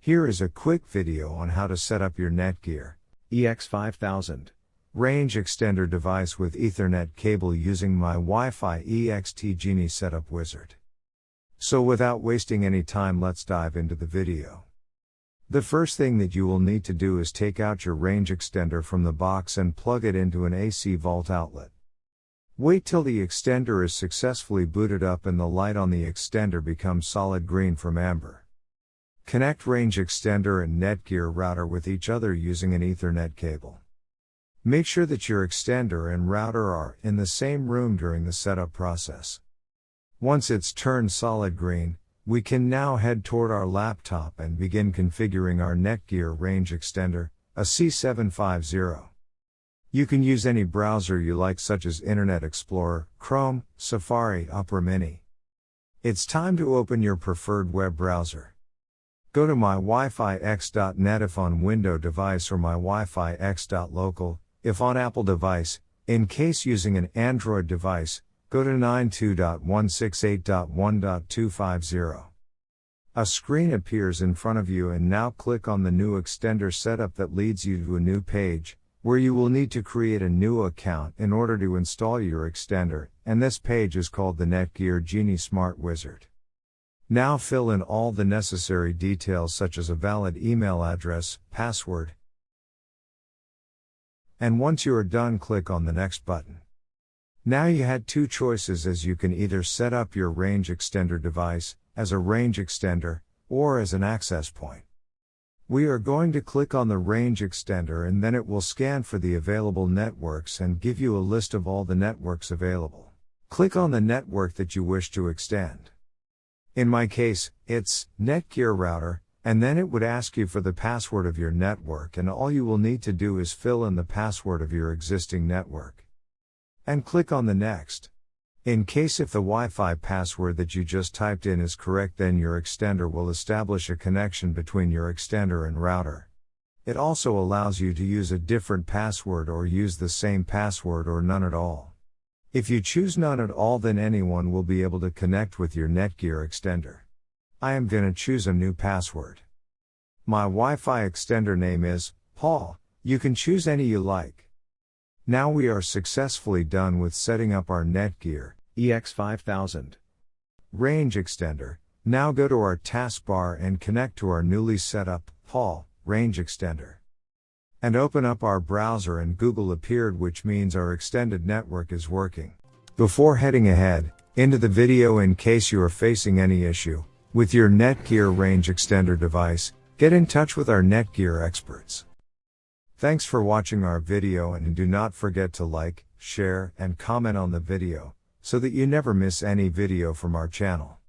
Here is a quick video on how to set up your Netgear EX5000 range extender device with Ethernet cable using my Wi-Fi EXT Genie setup wizard. So without wasting any time, let's dive into the video. The first thing that you will need to do is take out your range extender from the box and plug it into an AC vault outlet. Wait till the extender is successfully booted up and the light on the extender becomes solid green from amber. Connect range extender and Netgear router with each other using an Ethernet cable. Make sure that your extender and router are in the same room during the setup process. Once it's turned solid green, we can now head toward our laptop and begin configuring our Netgear Range Extender, a C750. You can use any browser you like, such as Internet Explorer, Chrome, Safari, Opera Mini. It's time to open your preferred web browser. Go to mywifiX.net if on Windows device, or mywifiX.local if on Apple device. In case using an Android device, go to 92.168.1.250. A screen appears in front of you, and now click on the new extender setup that leads you to a new page, where you will need to create a new account in order to install your extender, and this page is called the Netgear Genie Smart Wizard. Now fill in all the necessary details, such as a valid email address, password. And once you are done, click on the next button. Now you had two choices, as you can either set up your range extender device as a range extender or as an access point. We are going to click on the range extender, and then it will scan for the available networks and give you a list of all the networks available. Click on the network that you wish to extend. In my case, it's Netgear router, and then it would ask you for the password of your network, and all you will need to do is fill in the password of your existing network. And click on the next. In case if the Wi-Fi password that you just typed in is correct, then your extender will establish a connection between your extender and router. It also allows you to use a different password or use the same password or none at all. If you choose none at all, then anyone will be able to connect with your Netgear extender. I am gonna choose a new password. My Wi-Fi extender name is Paul. You can choose any you like. Now we are successfully done with setting up our Netgear EX5000 range extender. Now go to our taskbar and connect to our newly set up Paul range extender. And open up our browser, and Google appeared, which means our extended network is working. Before heading ahead into the video, in case you are facing any issue with your Netgear range extender device, get in touch with our Netgear experts. Thanks for watching our video, and do not forget to like, share, and comment on the video, so that you never miss any video from our channel.